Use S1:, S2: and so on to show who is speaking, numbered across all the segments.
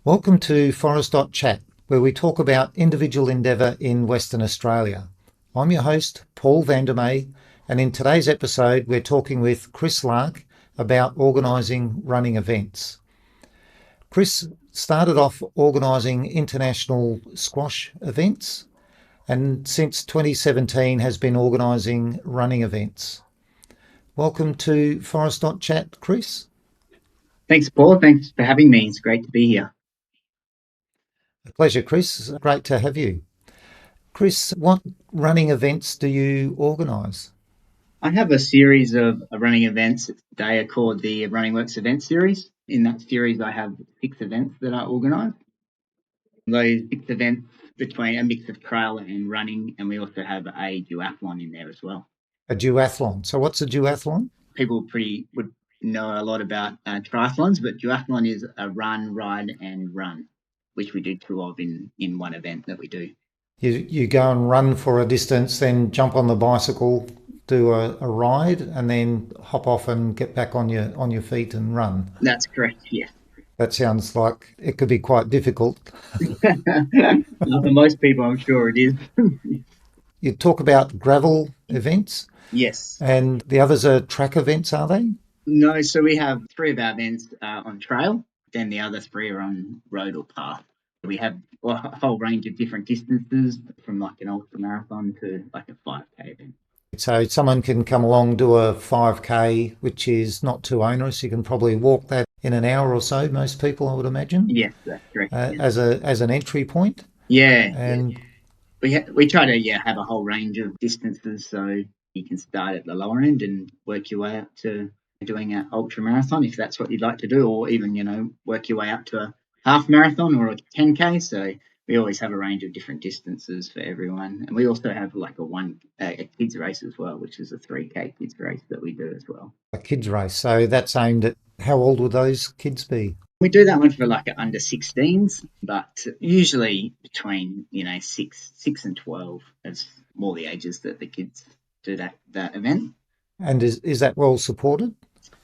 S1: Welcome to Forest.chat, where we talk about individual endeavour in Western Australia. I'm your host, Paul Vandermeer, and in today's episode, we're talking with Chris Lark about organising running events. Chris started off organising international squash events, and since 2017 has been organising running events. Welcome to Forest.chat, Chris.
S2: Thanks, Paul. Thanks for having me. It's great to be here.
S1: A pleasure, Chris. Great to have you. Chris, what running events do you organise?
S2: I have a series of running events. They are called the Running Works event series. In that series, I have 6 events that I organise. Those 6 events between a mix of trail and running, and we also have a duathlon in there as well.
S1: A duathlon. So what's a duathlon?
S2: People would know a lot about triathlons, but duathlon is a run, ride, and run, which we do 2 of in one event that we do.
S1: You go and run for a distance, then jump on the bicycle, do a ride, and then hop off and get back on your feet and run.
S2: That's correct, yes.
S1: That sounds like it could be quite difficult.
S2: For most people, I'm sure it is.
S1: You talk about gravel events.
S2: Yes.
S1: And the others are track events, are they?
S2: No, so we have 3 of our events on trail, then the other 3 are on road or path. We have a whole range of different distances, from like an ultra marathon to like a 5K event.
S1: So someone can come along, do a 5K, which is not too onerous. You can probably walk that in an hour or so, most people, I would imagine.
S2: Yes, that's correct.
S1: As an entry point.
S2: Yeah.
S1: And
S2: we try to have a whole range of distances, so you can start at the lower end and work your way up to doing an ultra marathon if that's what you'd like to do, or even, work your way up to a half marathon or a 10K. So we always have a range of different distances for everyone. And we also have like a kids race as well, which is a 3K kids race that we do as well.
S1: A kids race. So that's aimed at, how old would those kids be?
S2: We do that one for like under 16s, but usually between, 6 and 12 is more the ages that the kids do that event.
S1: And is that well supported?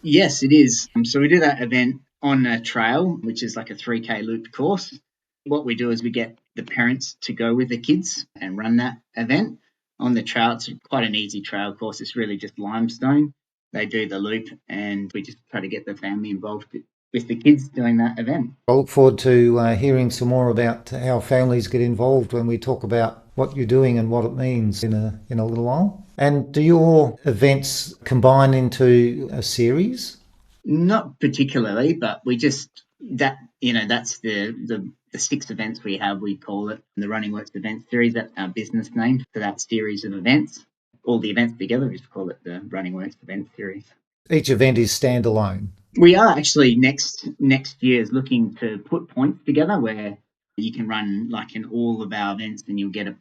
S2: Yes, it is. So we do that event on a trail, which is like a 3K looped course. What we do is we get the parents to go with the kids and run that event. On the trail, it's quite an easy trail course. It's really just limestone. They do the loop, and we just try to get the family involved with the kids doing that event.
S1: I look forward to hearing some more about how families get involved when we talk about what you're doing and what it means in a little while. And do your events combine into a series?
S2: Not particularly, but we just that's the 6 events we have. We call it the Running Works event series. That's our business name for that series of events. All the events together, we just call it the Running Works event series.
S1: Each event is standalone.
S2: We are actually next year is looking to put points together where you can run like in all of our events, and you'll get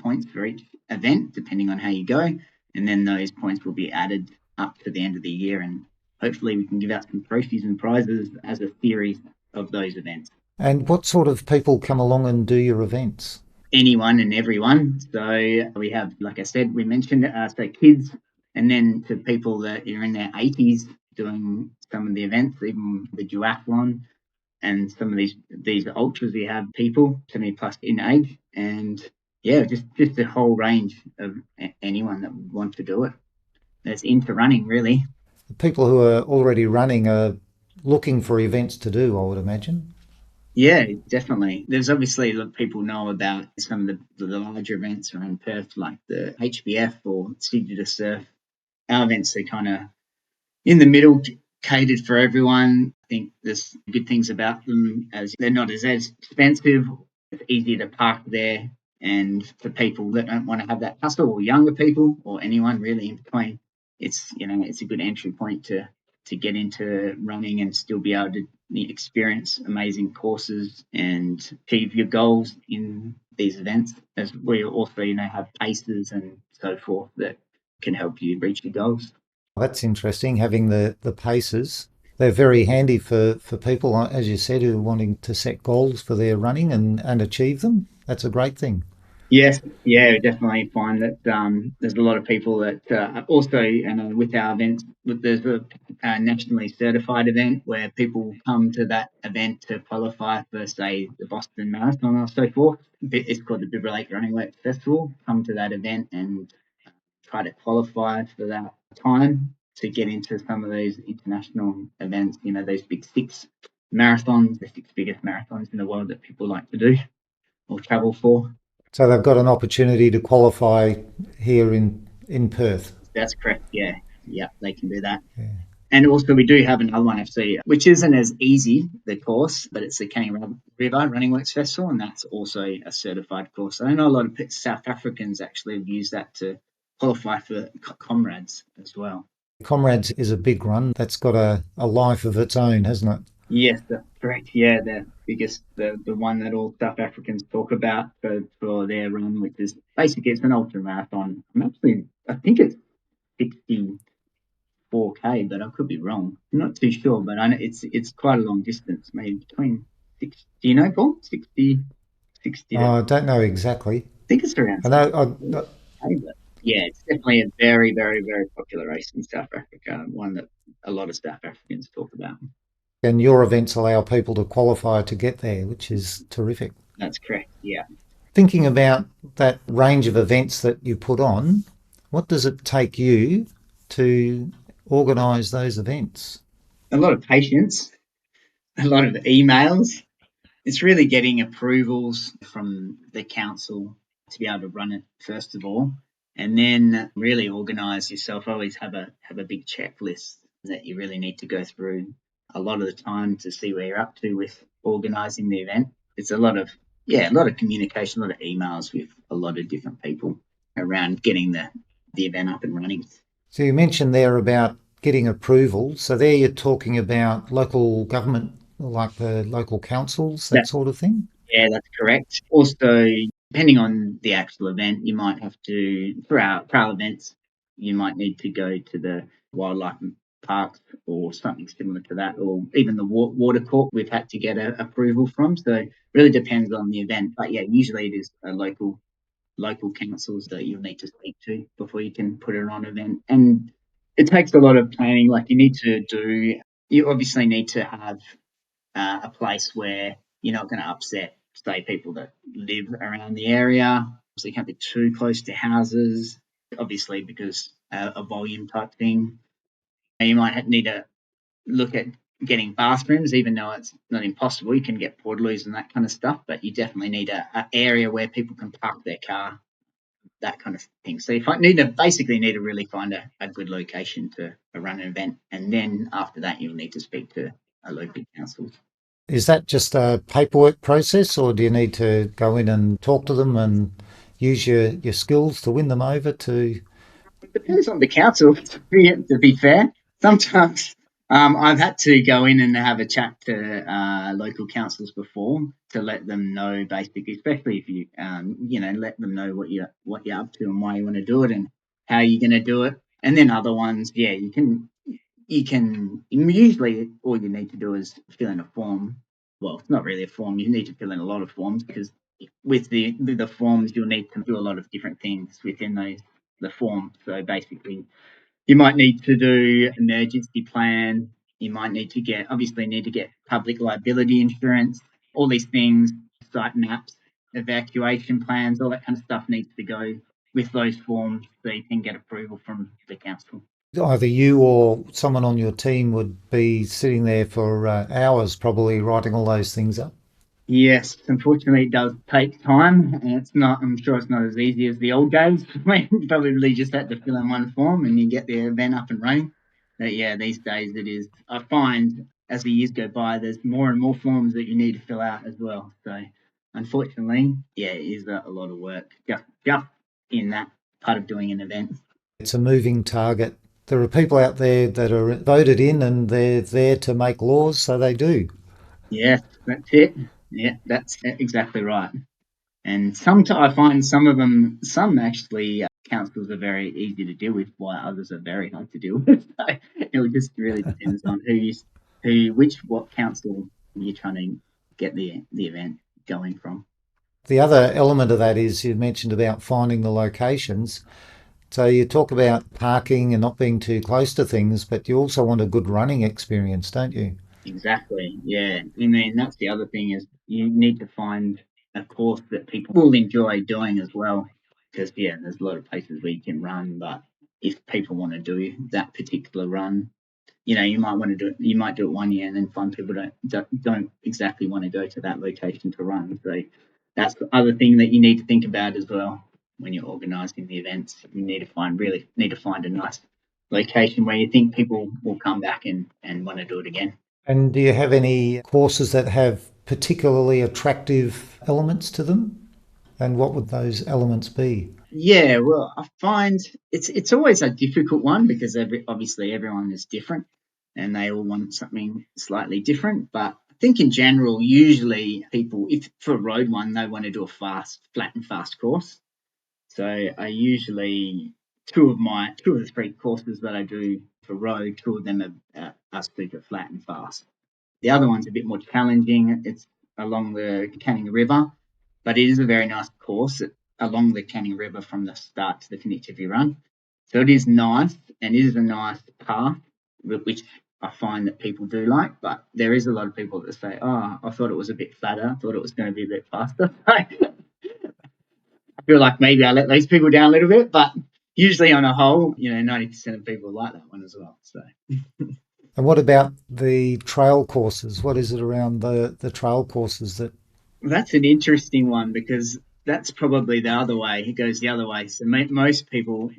S2: points for each event depending on how you go, and then those points will be added up to the end of the year, and hopefully we can give out some trophies and prizes as a series of those events.
S1: And what sort of people come along and do your events?
S2: Anyone and everyone. So we have, like I said, we mentioned so kids, and then to people that are in their 80s doing some of the events, even the duathlon, and some of these ultras. We have people 70 plus in age, and just a whole range of anyone that would want to do it. That's into running, really.
S1: The people who are already running are looking for events to do, I would imagine.
S2: Yeah, definitely. There's obviously people know about some of the larger events around Perth, like the HBF or Sydney to Surf. Our events are kind of in the middle, catered for everyone. I think there's good things about them, as they're not as expensive. It's easy to park there, and for people that don't want to have that hassle, or younger people, or anyone really in between, it's a good entry point to get into running and still be able to experience amazing courses and achieve your goals in these events. As we also have paces and so forth that can help you reach your goals.
S1: That's interesting, having the paces. They're very handy for people, as you said, who are wanting to set goals for their running and achieve them. That's a great thing.
S2: Yes, yeah, we definitely find that there's a lot of people that also, with our events, there's a nationally certified event where people come to that event to qualify for, say, the Boston Marathon or so forth. It's called the Bibrelate Running Works Festival. Come to that event and try to qualify for that time to get into some of those international events, those big six marathons, the six biggest marathons in the world that people like to do or travel for.
S1: So they've got an opportunity to qualify here in Perth.
S2: That's correct. Yeah. Yeah, they can do that.
S1: Yeah.
S2: And also, we do have another one, FC, which isn't as easy, the course, but it's the Canning River Running Works Festival, and that's also a certified course. I know a lot of South Africans actually have used that to qualify for comrades as well.
S1: Comrades is a big run. That's got a life of its own, hasn't it?
S2: Yes, that's correct. Yeah, the biggest, the one that all South Africans talk about for their run, which is basically it's an ultra marathon. I think it's 64K, but I could be wrong. I'm not too sure, but I know it's quite a long distance, maybe between six. Do you know, Paul? 60 to. I
S1: I don't know exactly.
S2: think it's around
S1: I know.
S2: 60K, but yeah, it's definitely a very, very, very popular race in South Africa. One that a lot of South Africans talk about.
S1: And your events allow people to qualify to get there, which is terrific.
S2: That's correct. Yeah.
S1: Thinking about that range of events that you put on, what does it take you to organise those events?
S2: A lot of patience, a lot of emails. It's really getting approvals from the council to be able to run it first of all, and then really organise yourself. I always have a big checklist that you really need to go through a lot of the time to see where you're up to with organising the event. It's a lot of communication, a lot of emails with a lot of different people around getting the event up and running.
S1: So you mentioned there about getting approval. So there you're talking about local government, like the local councils, that
S2: That
S1: sort of thing.
S2: Yeah, that's correct. Also, depending on the actual event, you might have to, for our trail events, you might need to go to the wildlife parks or something similar to that, or even the water court we've had to get approval from. So it really depends on the event. But yeah, usually it is a local councils that you'll need to speak to before you can put it on an event. And it takes a lot of planning. Like you obviously need to have a place where you're not going to upset, say, people that live around the area. So you can't be too close to houses, obviously, because a volume type thing. And you might need to look at getting bathrooms, even though it's not impossible. You can get portaloos and that kind of stuff, but you definitely need a area where people can park their car, that kind of thing. So you basically need to really find a good location to run an event, and then after that, you'll need to speak to a local council.
S1: Is that just a paperwork process, or do you need to go in and talk to them and use your skills to win them over to?
S2: It depends on the council, to be fair. Sometimes I've had to go in and have a chat to local councils before to let them know, basically, especially if let them know what you're up to and why you want to do it and how you're going to do it. And then other ones, yeah, you can usually all you need to do is fill in a form. Well, it's not really a form. You need to fill in a lot of forms because with the forms you'll need to do a lot of different things within the form. So basically, you might need to do emergency plan. You might need to get public liability insurance. All these things, site maps, evacuation plans, all that kind of stuff needs to go with those forms so you can get approval from the council.
S1: Either you or someone on your team would be sitting there for hours, probably writing all those things up.
S2: Yes, unfortunately, it does take time, and it's not. I'm sure it's not as easy as the old days when you probably just had to fill in one form and you get the event up and running. But yeah, these days it is. I find as the years go by, there's more and more forms that you need to fill out as well. So, unfortunately, yeah, it is a lot of work just in that part of doing an event.
S1: It's a moving target. There are people out there that are voted in and they're there to make laws, so they do.
S2: Yes, that's it. Yeah, that's exactly right. And I find some actually councils are very easy to deal with, while others are very hard to deal with. So it just really depends on what council you're trying to get the event going from.
S1: The other element of that is you mentioned about finding the locations. So you talk about parking and not being too close to things, but you also want a good running experience, don't you?
S2: Exactly. Yeah. And then that's the other thing is you need to find a course that people will enjoy doing as well. Because yeah, there's a lot of places where you can run, but if people want to do that particular run, you might want to do it. You might do it one year and then find people don't exactly want to go to that location to run. So that's the other thing that you need to think about as well when you're organising the events. You need to find a nice location where you think people will come back and want to do it again.
S1: And do you have any courses that have particularly attractive elements to them? And what would those elements be?
S2: Yeah, well, I find it's always a difficult one because obviously everyone is different and they all want something slightly different. But I think in general, usually people, if for a road one, they want to do a flat and fast course. So I usually two of the three courses that I do for road, two of them are super flat and fast. The other one's a bit more challenging. It's along the Canning River, but it is a very nice course along the Canning River from the start to the finish of your run. So it is nice and it is a nice path, which I find that people do like. But there is a lot of people that say, "Oh, I thought it was a bit flatter. I thought it was going to be a bit faster." I feel like maybe I let those people down a little bit, but usually on a whole, 90% of people like that one as well. So.
S1: And what about the trail courses? What is it around the trail courses that
S2: That's an interesting one because that's probably the other way. It goes the other way. So most people,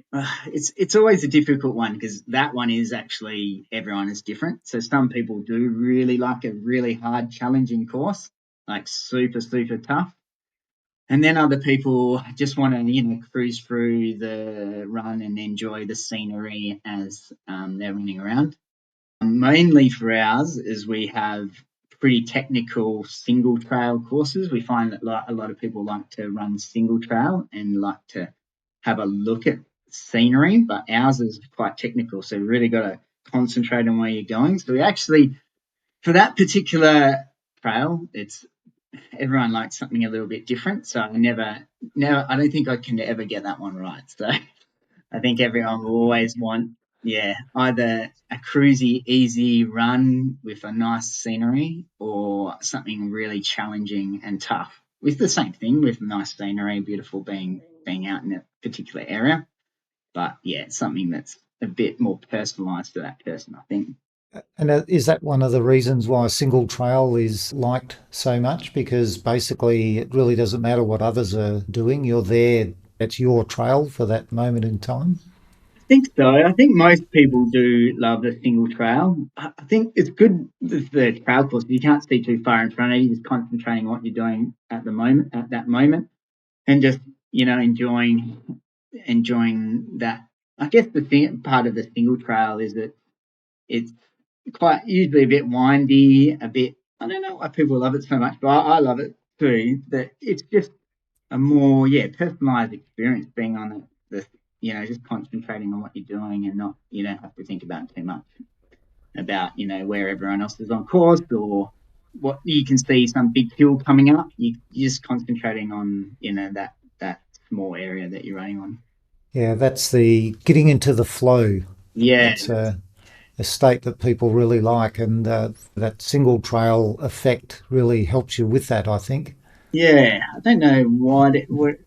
S2: it's always a difficult one because that one is actually everyone is different. So some people do really like a really hard, challenging course, like super super tough, and then other people just want to cruise through the run and enjoy the scenery as they're running around. Mainly for ours is we have pretty technical single trail courses. We find that a lot of people like to run single trail and like to have a look at scenery, but ours is quite technical. So you really got to concentrate on where you're going. So we actually, for that particular trail, it's everyone likes something a little bit different. So I don't think I can ever get that one right. So I think everyone will always want, yeah, either a cruisy, easy run with a nice scenery or something really challenging and tough with the same thing with nice scenery, beautiful being out in a particular area. But yeah, something that's a bit more personalised to that person, I think.
S1: and is that one of the reasons why a single trail is liked so much? Because basically it really doesn't matter what others are doing. You're there. It's your trail for that moment in time.
S2: I think so. I think most people do love a single trail. I think it's good with the trail course. You can't see too far in front of you. Just concentrating on what you're doing at that moment, and just enjoying that. I guess the thing part of the single trail is that it's quite usually a bit windy, a bit. I don't know why people love it so much, but I love it too. That it's just a more personalized experience being on just concentrating on what you're doing and not you don't have to think about too much about where everyone else is on course or what you can see some big hill coming up. You're just concentrating on that small area that you're running on.
S1: Yeah, that's the getting into the flow.
S2: Yeah,
S1: That's a state that people really like, and that single trail effect really helps you with that, I think.
S2: yeah. I don't know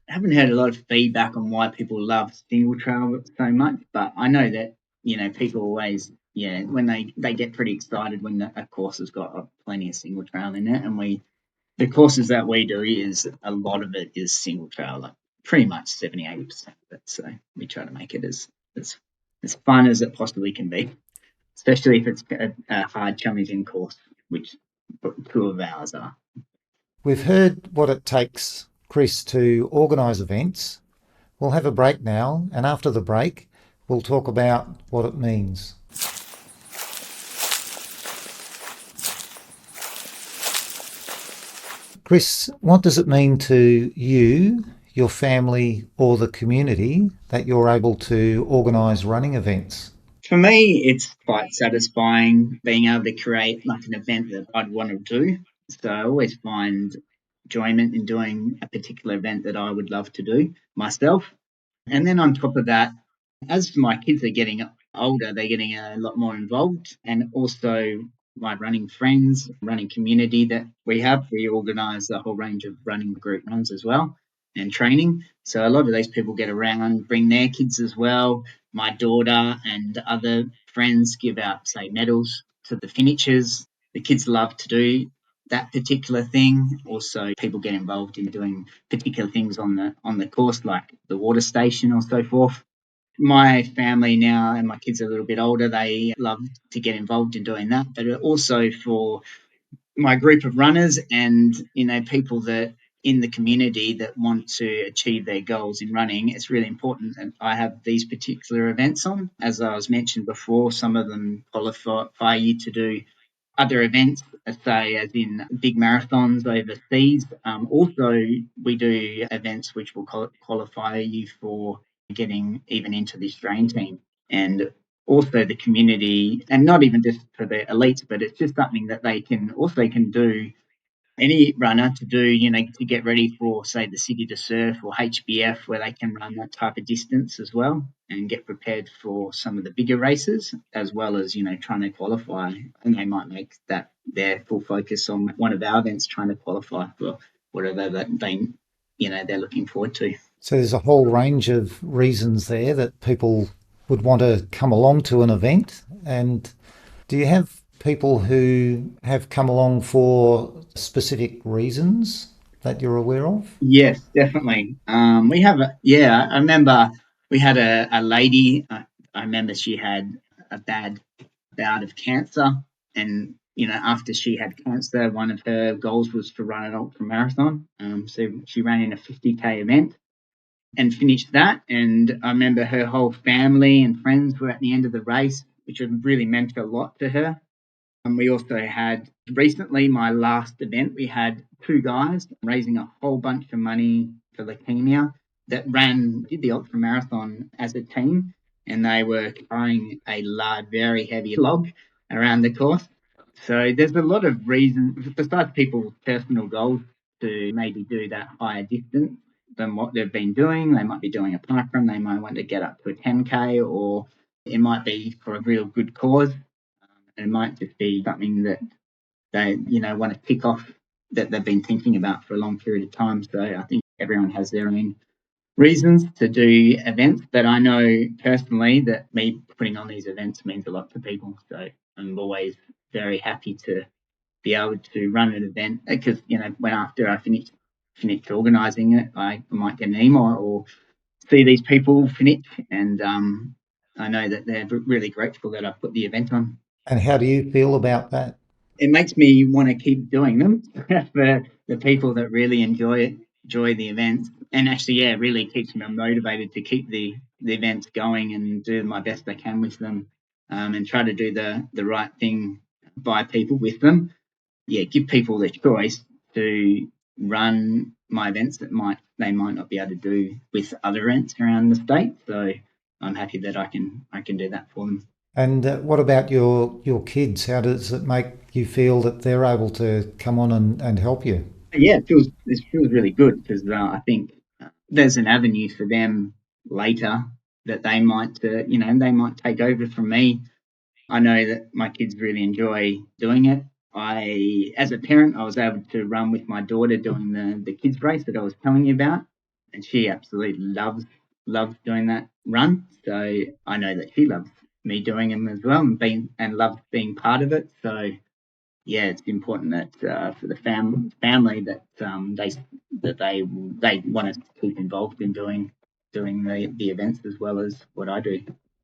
S2: I haven't heard a lot of feedback on why people love single trail so much, but I know that people always when they get pretty excited when a course has got plenty of single trail in it, and the courses that we do is a lot of it is single trail, like pretty much 70-80% of it. So we try to make it as as fun as it possibly can be, especially if it's a hard, challenging course, which two of ours are.
S1: We've heard what it takes, Chris, to organise events. We'll have a break now, and after the break, we'll talk about what it means. Chris, what does it mean to you, your family, or the community that you're able to organise running events?
S2: For me, it's quite satisfying being able to create like an event that I'd want to do. So I always find enjoyment in doing a particular event that I would love to do myself. And then on top of that, as my kids are getting older, they're getting a lot more involved. And also, my running friends, running community that we have, we organise a whole range of running group runs as well and training. So a lot of these people get around, bring their kids as well. My daughter and other friends give out, say, medals to the finishers. The kids love to do that particular thing. Also, people get involved in doing particular things on the course, like the water station or so forth. My family now and my kids are a little bit older, they love to get involved in doing that, but also for my group of runners and people that in the community that want to achieve their goals in running, it's really important that I have these particular events on. As I was mentioned before, some of them qualify you to do other events, say as in big marathons overseas. Also, we do events which will qualify you for getting even into the Australian team. And also the community, and not even just for the elites, but it's just something that they can do, any runner to do, to get ready for, say, the City to Surf or HBF, where they can run that type of distance as well and get prepared for some of the bigger races, as well as, trying to qualify. And they might make that their full focus on one of our events, trying to qualify for whatever that they're looking forward to.
S1: So there's a whole range of reasons there that people would want to come along to an event. And do you have people who have come along for specific reasons that you're aware of?
S2: Yes, definitely. We have I remember we had a lady. I remember she had a bad bout of cancer, and after she had cancer, one of her goals was to run an ultra marathon. So she ran in a 50K event and finished that. And I remember her whole family and friends were at the end of the race, which had really meant a lot to her. And we also had recently, my last event, we had two guys raising a whole bunch of money for leukemia that did the ultra marathon as a team, and they were carrying a large, very heavy log around the course. So there's a lot of reasons, besides people's personal goals, to maybe do that higher distance than what they've been doing. They might be doing a parkrun, they might want to get up to a 10K, or it might be for a real good cause. It might just be something that they, want to tick off that they've been thinking about for a long period of time. So I think everyone has their own reasons to do events, but I know personally that me putting on these events means a lot to people. So I'm always very happy to be able to run an event because, when after I finish organising it, I might get an email or see these people finish, and I know that they're really grateful that I put the event on.
S1: And how do you feel about that?
S2: It makes me want to keep doing them for the people that really enjoy the events, and actually, yeah, it really keeps me motivated to keep the events going and do my best I can with them, and try to do the right thing by people with them. Yeah, give people the choice to run my events that they might not be able to do with other events around the state. So I'm happy that I can do that for them.
S1: And what about your kids? How does it make you feel that they're able to come on and help you?
S2: Yeah, it feels really good because I think there's an avenue for them later that they might take over from me. I know that my kids really enjoy doing it. As a parent, I was able to run with my daughter doing the kids race that I was telling you about, and she absolutely loves doing that run. So I know that she loves me doing them as well and loves being part of it. So yeah, it's important that for the family that they want to keep involved in doing the events as well as what I do.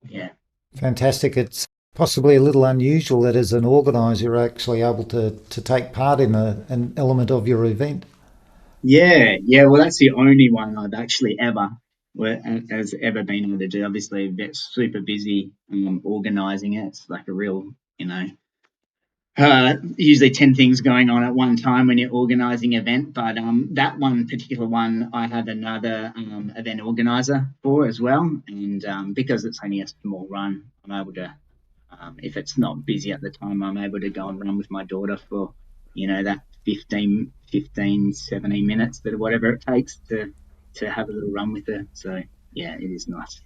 S2: Yeah.
S1: Fantastic. It's possibly a little unusual that as an organiser you're actually able to take part in an element of your event.
S2: Yeah, yeah. Well, that's the only one I've actually has ever been able to do. Obviously, it's super busy organising it. It's like a real, usually 10 things going on at one time when you're organising an event. But that one particular one, I had another event organiser for as well. And because it's only a small run, I'm able to, if it's not busy at the time, I'm able to go and run with my daughter for that 17 minutes, that whatever it takes to have a little run with it. So yeah, it is nice.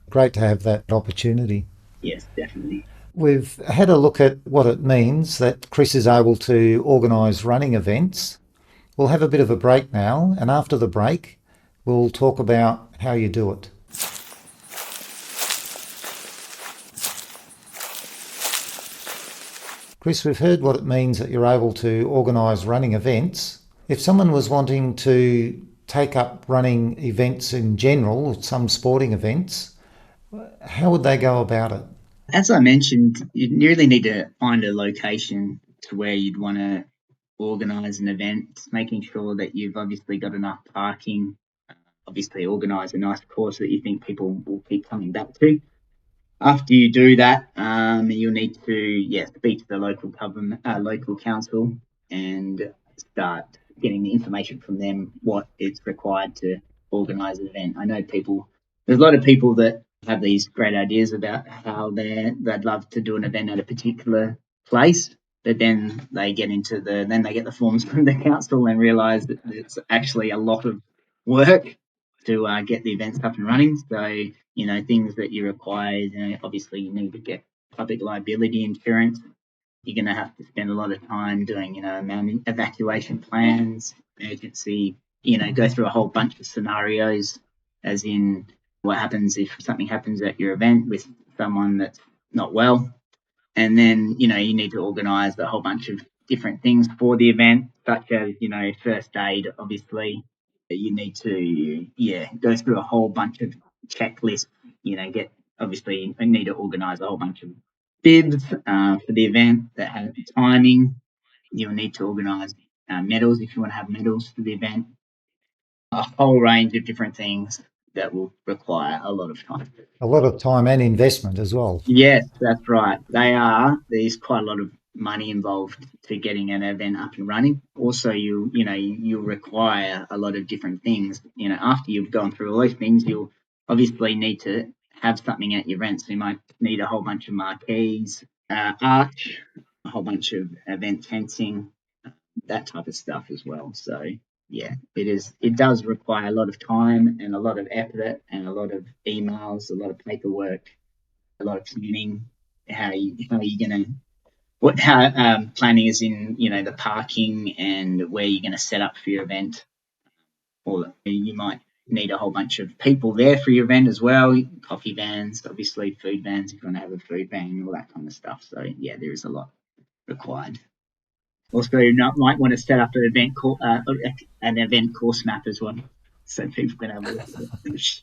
S1: Great to have that opportunity.
S2: Yes, definitely.
S1: We've had a look at what it means that Chris is able to organise running events. We'll have a bit of a break now, and after the break, we'll talk about how you do it. Chris, we've heard what it means that you're able to organise running events. If someone was wanting to take up running events in general, some sporting events, how would they go about it?
S2: As I mentioned, you really need to find a location to where you'd want to organise an event, making sure that you've obviously got enough parking, obviously organise a nice course that you think people will keep coming back to. After you do that, you'll need to speak to the local council, and start getting the information from them what it's required to organise an event. I know there's a lot of people that have these great ideas about how they'd love to do an event at a particular place, but then they get the forms from the council and realise that it's actually a lot of work to get the events up and running. So, things that you require, obviously you need to get public liability insurance. You're going to have to spend a lot of time doing, evacuation plans, emergency, go through a whole bunch of scenarios, as in what happens if something happens at your event with someone that's not well. And then, you need to organise a whole bunch of different things for the event, such as, first aid, obviously. You need to, go through a whole bunch of checklists, obviously, you need to organise a whole bunch of bibs for the event that have timing. You'll need to organise medals if you want to have medals for the event. A whole range of different things that will require a lot of time.
S1: A lot of time and investment as well.
S2: Yes, that's right. There's quite a lot of money involved to getting an event up and running. Also, you'll require a lot of different things. After you've gone through all those things, you'll obviously need to have something at your event. So you might need a whole bunch of marquees, arch, a whole bunch of event fencing, that type of stuff as well. So yeah, it does require a lot of time and a lot of effort and a lot of emails, a lot of paperwork, a lot of planning. How are you going to how planning is in the parking and where you're going to set up for your event, or you might need a whole bunch of people there for your event as well. Coffee vans, obviously food vans if you want to have a food van, all that kind of stuff. So yeah, there is a lot required. Also, you might want to set up an event course map as well, so people can have a look at it.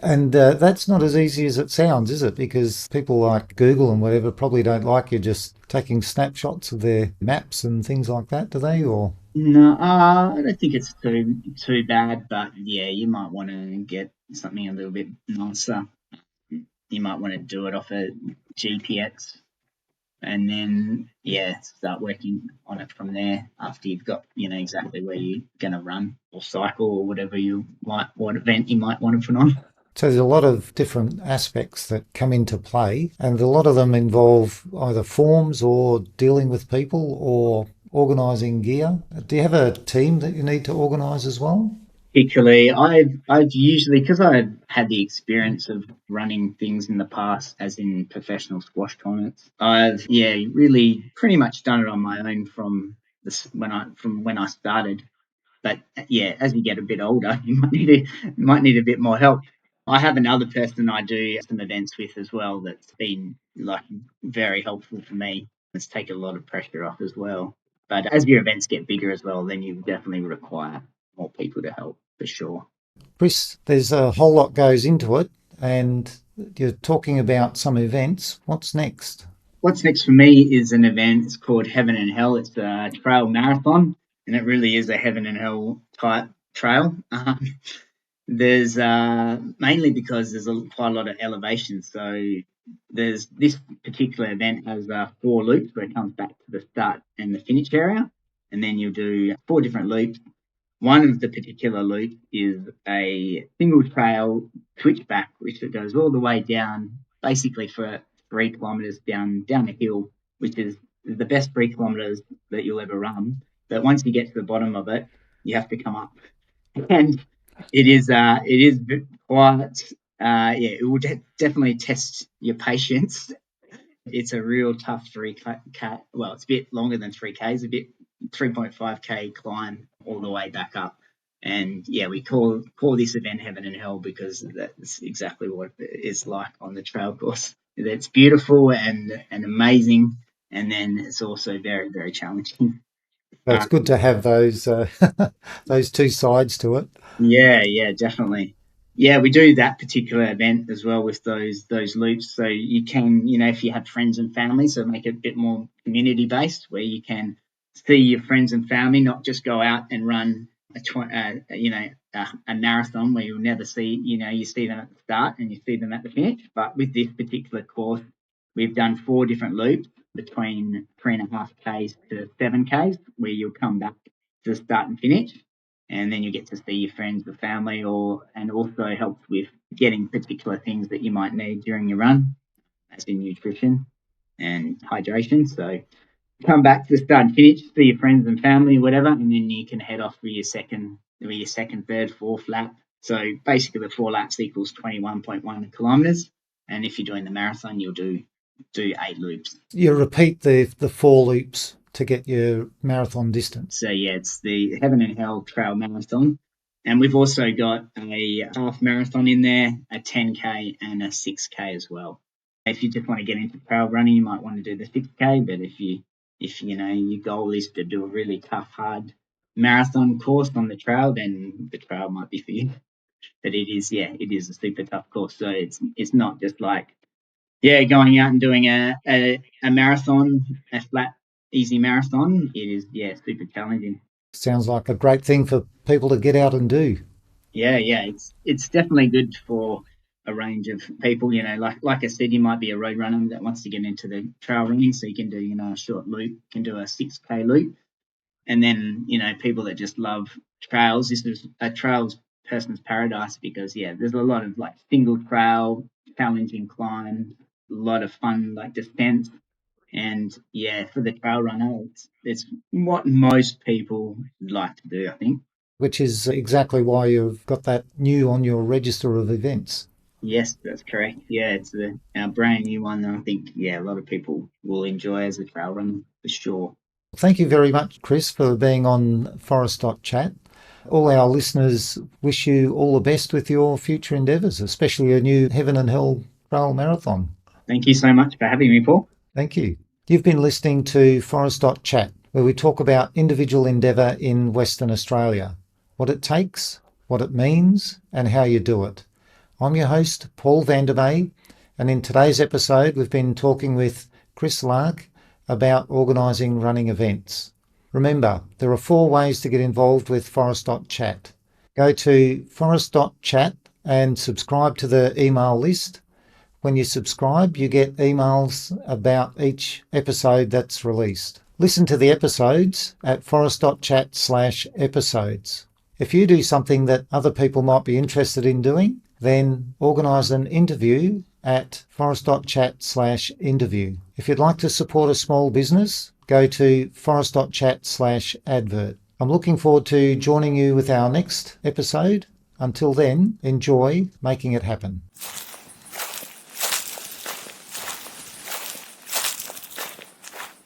S1: And that's not as easy as it sounds, is it? Because people like Google and whatever probably don't like you just taking snapshots of their maps and things like that, do they? Or
S2: No, I don't think it's too bad, but yeah, you might want to get something a little bit nicer. You might want to do it off a GPX, and then start working on it from there after you've got exactly where you're going to run or cycle or what event you might want to put on.
S1: so there's a lot of different aspects that come into play, and a lot of them involve either forms or dealing with people or organising gear. Do you have a team that you need to organise as well?
S2: Particularly, I've usually, because I've had the experience of running things in the past, as in professional squash tournaments. I've really pretty much done it on my own from when I started. But yeah, as you get a bit older, you might need a bit more help. I have another person I do some events with as well that's been like very helpful for me. It's taken a lot of pressure off as well. But as your events get bigger as well, then you definitely require more people to help for sure.
S1: Chris, there's a whole lot goes into it, and you're talking about some events. What's next?
S2: What's next for me is an event. It's called Heaven and Hell. It's a trail marathon, and it really is a heaven and hell type trail. There's mainly because there's quite a lot of elevation. So there's this particular event has 4 loops where it comes back to the start and the finish area, and then you'll do 4 different loops. One of the particular loops is a single trail switchback, which goes all the way down, basically for 3 kilometres down a hill, which is the best 3 kilometers that you'll ever run. But once you get to the bottom of it, you have to come up, and it is quite it will definitely test your patience. It's a real tough 3K. Well, it's a bit longer than 3Ks, a bit 3.5K climb all the way back up. And yeah, we call this event Heaven and Hell because that's exactly what it's like on the trail course. It's beautiful and amazing, and then it's also very, very challenging.
S1: It's good to have those those two sides to it.
S2: Yeah, definitely. Yeah, we do that particular event as well with those loops. So you can, if you have friends and family, so make it a bit more community based, where you can see your friends and family, not just go out and run a marathon where you'll never see, you see them at the start and you see them at the finish. But with this particular course, we've done 4 different loops between 3.5Ks to 7Ks, where you'll come back to the start and finish, and then you get to see your friends or family, and also helps with getting particular things that you might need during your run, as in nutrition and hydration. So come back to the start and finish, see your friends and family, whatever, and then you can head off for your second, third, fourth lap. So basically, the 4 laps equals 21.1 kilometers, and if you're doing the marathon, you'll do 8 loops.
S1: You repeat the 4 loops to get your marathon distance.
S2: So yeah, it's the Heaven and Hell Trail Marathon. And we've also got a half marathon in there, a 10K and a 6K as well. If you just want to get into trail running, you might want to do the 6K, but if your goal is to do a really tough, hard marathon course on the trail, then the trail might be for you. But it is a super tough course. So it's not just like, going out and doing a marathon, a flat, easy marathon. It is, super challenging.
S1: Sounds like a great thing for people to get out and do.
S2: Yeah, it's definitely good for a range of people. Like I said, you might be a road runner that wants to get into the trail running, so you can do a short loop, you can do a 6K loop, and then people that just love trails. This is a trails person's paradise because there's a lot of like single trail, challenging climb, a lot of fun like descents. And for the trail runner, it's what most people like to do, I think.
S1: Which is exactly why you've got that new on your register of events.
S2: Yes, that's correct. Yeah, it's our brand new one that I think, a lot of people will enjoy as a trail runner for sure.
S1: Thank you very much, Chris, for being on Forest.chat. All our listeners wish you all the best with your future endeavours, especially a new Heaven and Hell Trail Marathon.
S2: Thank you so much for having me, Paul.
S1: Thank you. You've been listening to Forest.chat, where we talk about individual endeavour in Western Australia, what it takes, what it means, and how you do it. I'm your host, Paul Vandermeer, and in today's episode, we've been talking with Chris Lark about organising running events. Remember, there are 4 ways to get involved with Forest.chat. Go to Forest.chat and subscribe to the email list. When you subscribe, you get emails about each episode that's released. Listen to the episodes at forest.chat/episodes. If you do something that other people might be interested in doing, then organise an interview at forest.chat/interview. If you'd like to support a small business, go to forest.chat/advert. I'm looking forward to joining you with our next episode. Until then, enjoy making it happen.